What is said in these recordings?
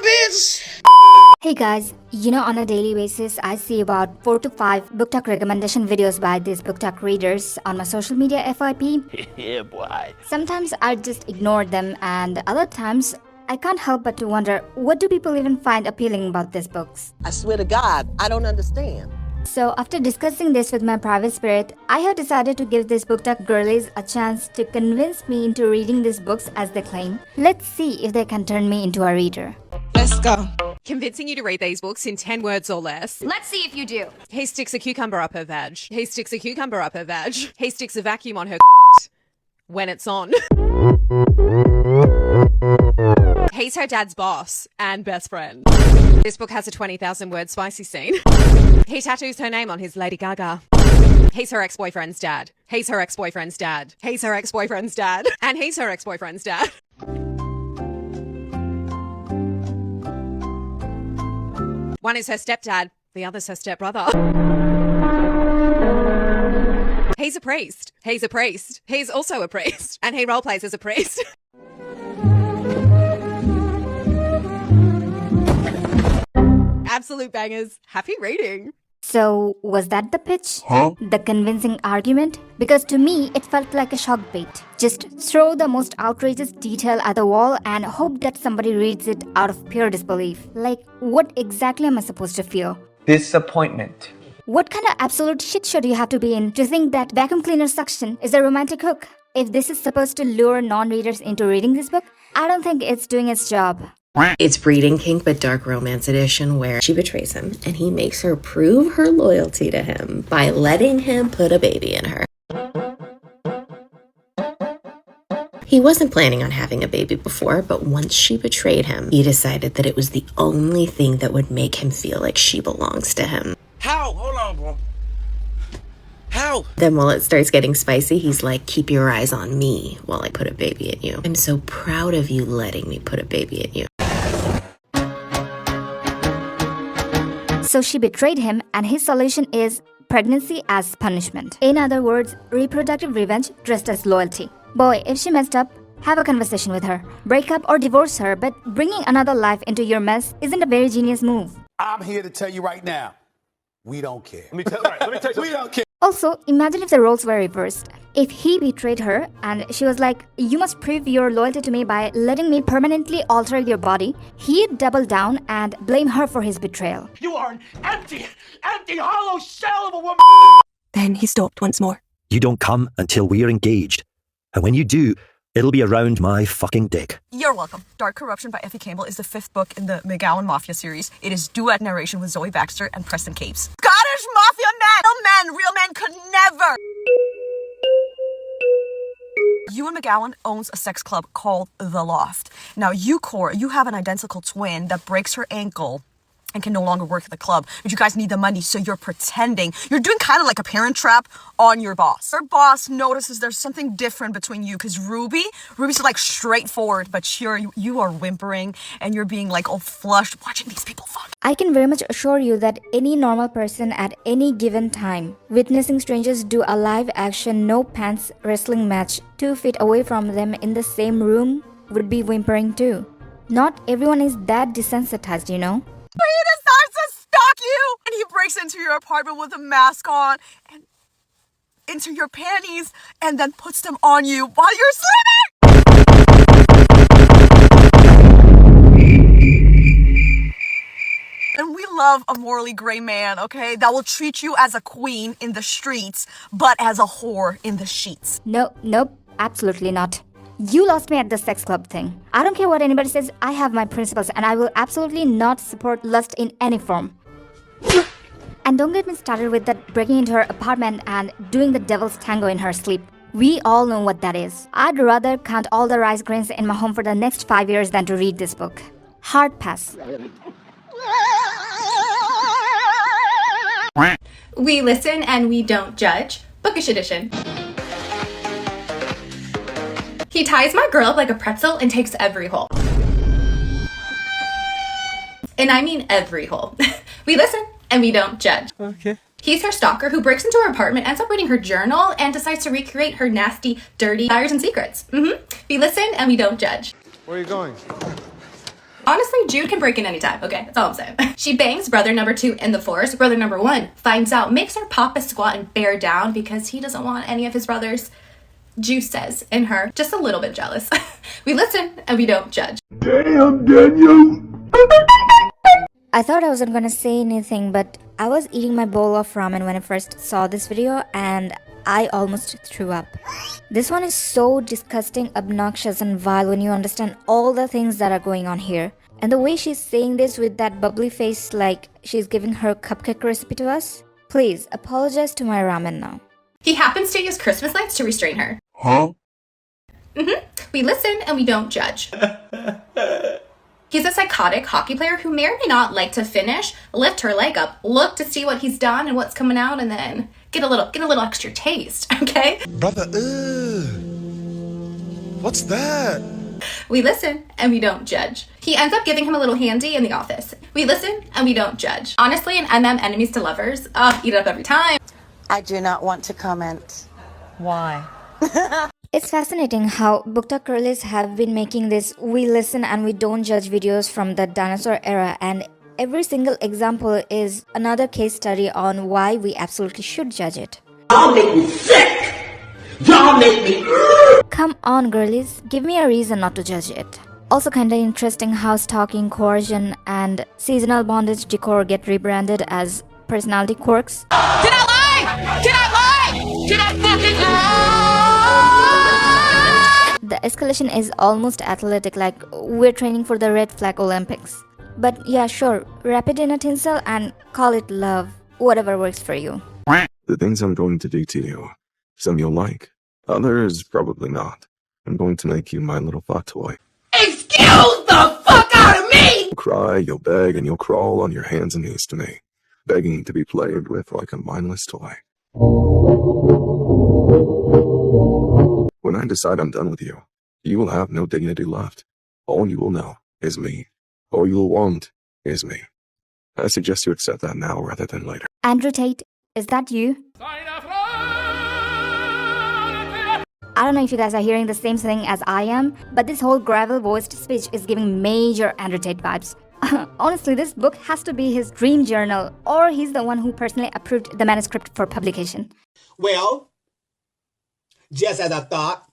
bitch! Hey guys, on a daily basis, I see about 4 to 5 Booktok recommendation videos by these Booktok readers on my social media FYP. Yeah, boy. Sometimes I just ignore them, and other times I can't help but to wonder, what do people even find appealing about these books? I swear to God, I don't understand. So after discussing this with my private spirit, I have decided to give these Booktok girlies a chance to convince me into reading these books as they claim. Let's see if they can turn me into a reader. Let's go. Convincing you to read these books in 10 words or less. Let's see if you do. He sticks a cucumber up her vag. He sticks a cucumber up her vag. He sticks a vacuum on her when it's on. He's her dad's boss and best friend. This book has a 20,000 word spicy scene. He tattoos her name on his Lady Gaga. He's her ex-boyfriend's dad. He's her ex-boyfriend's dad. He's her ex-boyfriend's dad. And he's her ex-boyfriend's dad. One is her stepdad, the other's her stepbrother. He's a priest. He's a priest. He's also a priest. And he roleplays as a priest. Absolute bangers. Happy reading. So, was that the pitch? Huh? The convincing argument? Because to me, it felt like a shock bait. Just throw the most outrageous detail at the wall and hope that somebody reads it out of pure disbelief. Like, what exactly am I supposed to feel? Disappointment. What kind of absolute shit should you have to be in to think that vacuum cleaner suction is a romantic hook? If this is supposed to lure non-readers into reading this book, I don't think it's doing its job. It's Breeding Kink, but dark romance edition, where she betrays him and he makes her prove her loyalty to him by letting him put a baby in her. He wasn't planning on having a baby before, but once she betrayed him, he decided that it was the only thing that would make him feel like she belongs to him. How? Hold on, bro. How? Then while it starts getting spicy, he's like, keep your eyes on me while I put a baby in you. I'm so proud of you letting me put a baby in you. So she betrayed him, and his solution is pregnancy as punishment. In other words, reproductive revenge dressed as loyalty. Boy, if she messed up, have a conversation with her. Break up or divorce her, but bringing another life into your mess isn't a very genius move. I'm here to tell you right now, we don't care. Let me tell you. We don't care. Also, imagine if the roles were reversed. If he betrayed her and she was like, you must prove your loyalty to me by letting me permanently alter your body, he'd double down and blame her for his betrayal. You are an empty, hollow shell of a woman. Then he stopped once more. You don't come until we're engaged. And when you do, it'll be around my fucking dick. You're welcome. Dark Corruption by Effie Campbell is the 5th book in the McGowan Mafia series. It is duet narration with Zoe Baxter and Preston Capes. Scottish Mafia men! Real men could never! Ewan McGowan owns a sex club called The Loft. Now, Cora, you have an identical twin that breaks her ankle and can no longer work at the club, but you guys need the money, so you're pretending. You're doing kind of like a parent trap on your boss. Her boss notices there's something different between you, because Ruby's like straightforward, but you are whimpering, and you're being like all flushed watching these people fuck. I can very much assure you that any normal person at any given time, witnessing strangers do a live action no pants wrestling match 2 feet away from them in the same room, would be whimpering too. Not everyone is that desensitized, you know? He decides to stalk you, and he breaks into your apartment with a mask on and into your panties, and then puts them on you while you're sleeping. And we love a morally gray man, okay, that will treat you as a queen in the streets, but as a whore in the sheets. Nope, absolutely not. You lost me at the sex club thing. I don't care what anybody says, I have my principles and I will absolutely not support lust in any form. And don't get me started with that breaking into her apartment and doing the devil's tango in her sleep. We all know what that is. I'd rather count all the rice grains in my home for the next 5 years than to read this book. Hard pass. We listen and we don't judge. Bookish edition. He ties my girl up like a pretzel and takes every hole. And I mean every hole. We listen and we don't judge. Okay. He's her stalker who breaks into her apartment, ends up reading her journal, and decides to recreate her nasty, dirty desires and secrets. We listen and we don't judge. Where are you going? Honestly, Jude can break in anytime, okay? That's all I'm saying. She bangs brother number 2 in the forest. Brother number 1 finds out, makes her papa squat and bear down because he doesn't want any of his brothers. Juice says in her, just a little bit jealous. We listen and we don't judge. Damn, Daniel. I thought I wasn't gonna say anything, but I was eating my bowl of ramen when I first saw this video and I almost threw up. This one is so disgusting, obnoxious and vile when you understand all the things that are going on here. And the way she's saying this with that bubbly face like she's giving her cupcake recipe to us. Please, apologize to my ramen now. He happens to use Christmas lights to restrain her. Huh? We listen and we don't judge. He's a psychotic hockey player who may or may not like to finish, lift her leg up, look to see what he's done and what's coming out, and then get a little extra taste, okay? Brother, what's that? We listen and we don't judge. He ends up giving him a little handy in the office. We listen and we don't judge. Honestly, an enemies to lovers, eat it up every time. I do not want to comment. Why? It's fascinating how Booktok Girlies have been making this we listen and we don't judge videos from the dinosaur era, and every single example is another case study on why we absolutely should judge it. Y'all make me sick. Y'all make me. Come on, girlies, give me a reason not to judge it. Also kinda interesting how stalking, coercion, and seasonal bondage decor get rebranded as personality quirks. Did I lie? Did I lie? Did I fucking lie? The escalation is almost athletic, like we're training for the Red Flag Olympics. But yeah, sure, wrap it in a tinsel and call it love, whatever works for you. The things I'm going to do to you, some you'll like, others probably not. I'm going to make you my little fuck toy. Excuse the fuck out of me! You'll cry, you'll beg, and you'll crawl on your hands and knees to me, begging to be played with like a mindless toy. When I decide I'm done with you, you will have no dignity left. All you will know is me. All you will want is me. I suggest you accept that now rather than later. Andrew Tate, is that you? I don't know if you guys are hearing the same thing as I am, but this whole gravel voiced speech is giving major Andrew Tate vibes. Honestly, this book has to be his dream journal, or he's the one who personally approved the manuscript for publication. Well, just as I thought,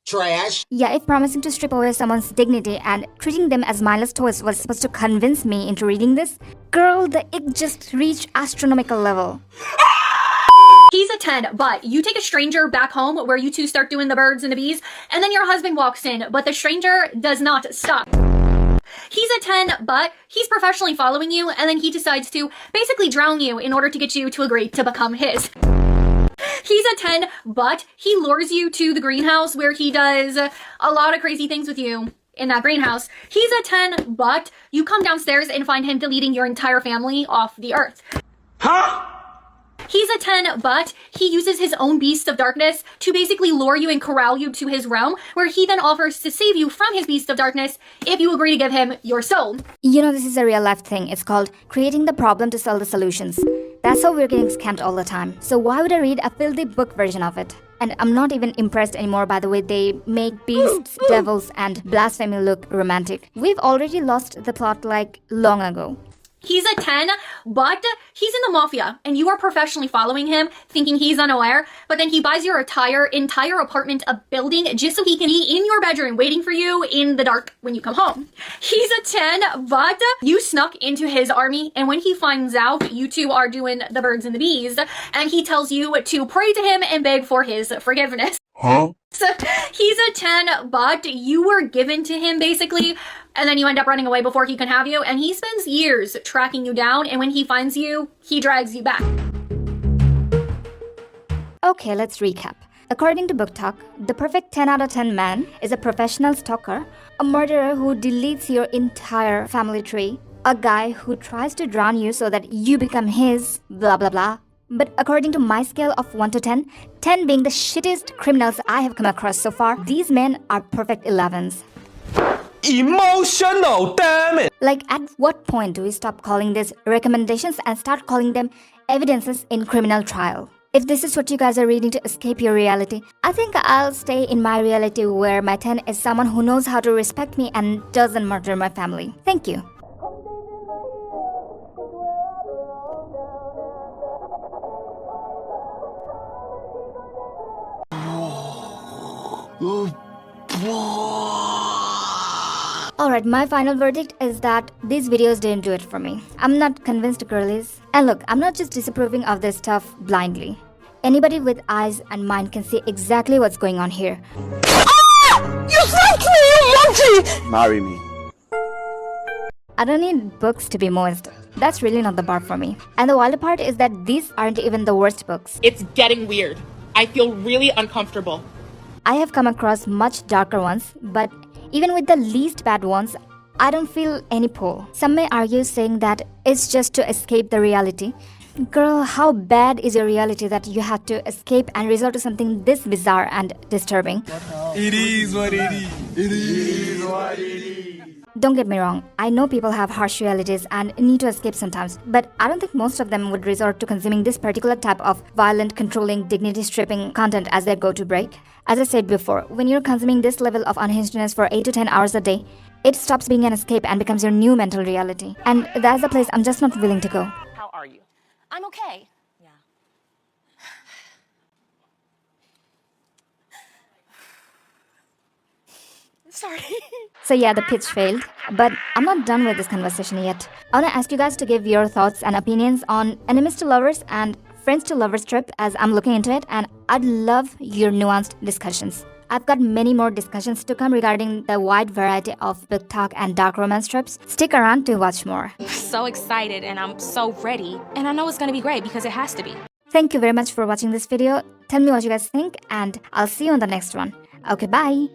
trash. Yeah, if promising to strip away someone's dignity and treating them as mindless toys was supposed to convince me into reading this, girl, the ick just reached astronomical level. He's a 10, but you take a stranger back home where you two start doing the birds and the bees, and then your husband walks in, but the stranger does not stop. He's a 10, but he's professionally following you, and then he decides to basically drown you in order to get you to agree to become his. He's a 10, but he lures you to the greenhouse where he does a lot of crazy things with you in that greenhouse. He's a 10, but you come downstairs and find him deleting your entire family off the earth. Huh? He's a 10, but he uses his own beast of darkness to basically lure you and corral you to his realm, where he then offers to save you from his beast of darkness if you agree to give him your soul. You know, this is a real life thing. It's called creating the problem to sell the solutions. That's how we're getting scammed all the time. So why would I read a filthy book version of it? And I'm not even impressed anymore by the way they make beasts, devils, and blasphemy look romantic. We've already lost the plot like long ago. He's a 10, but he's in the mafia, and you are professionally following him, thinking he's unaware, but then he buys your entire apartment a building just so he can be in your bedroom waiting for you in the dark when you come home. He's a 10, but you snuck into his army, and when he finds out you two are doing the birds and the bees, and he tells you to pray to him and beg for his forgiveness. Huh? So he's a 10, but you were given to him basically, and then you end up running away before he can have you, and he spends years tracking you down, and when he finds you, he drags you back. Okay, let's recap. According to Booktok, the perfect 10 out of 10 man is a professional stalker, a murderer who deletes your entire family tree, a guy who tries to drown you so that you become his, blah blah blah. But according to my scale of 1 to 10, 10 being the shittiest criminals I have come across so far, these men are perfect 11s. Emotional, damn it! Like, at what point do we stop calling this recommendations and start calling them evidences in criminal trial? If this is what you guys are reading to escape your reality, I think I'll stay in my reality where my 10 is someone who knows how to respect me and doesn't murder my family. Thank you. Alright, my final verdict is that these videos didn't do it for me. I'm not convinced, girlies. And look, I'm not just disapproving of this stuff blindly. Anybody with eyes and mind can see exactly what's going on here. You fucked me, you monkey! Marry me. I don't need books to be moist. That's really not the bar for me. And the wilder part is that these aren't even the worst books. It's getting weird. I feel really uncomfortable. I have come across much darker ones, but even with the least bad ones, I don't feel any pull. Some may argue saying that it's just to escape the reality. Girl, how bad is your reality that you had to escape and resort to something this bizarre and disturbing? It is what it is. It is what it is. Don't get me wrong, I know people have harsh realities and need to escape sometimes, but I don't think most of them would resort to consuming this particular type of violent, controlling, dignity-stripping content as their go-to break. As I said before, when you're consuming this level of unhingedness for 8 to 10 hours a day, it stops being an escape and becomes your new mental reality. And that's a place I'm just not willing to go. How are you? I'm okay. Yeah. Sorry. So yeah, the pitch failed, but I'm not done with this conversation yet. I wanna ask you guys to give your thoughts and opinions on enemies to lovers and friends to lovers trip as I'm looking into it, and I'd love your nuanced discussions. I've got many more discussions to come regarding the wide variety of book talk and dark romance trips. Stick around to watch more. So excited and I'm so ready. And I know it's gonna be great because it has to be. Thank you very much for watching this video. Tell me what you guys think and I'll see you on the next one. Okay, bye!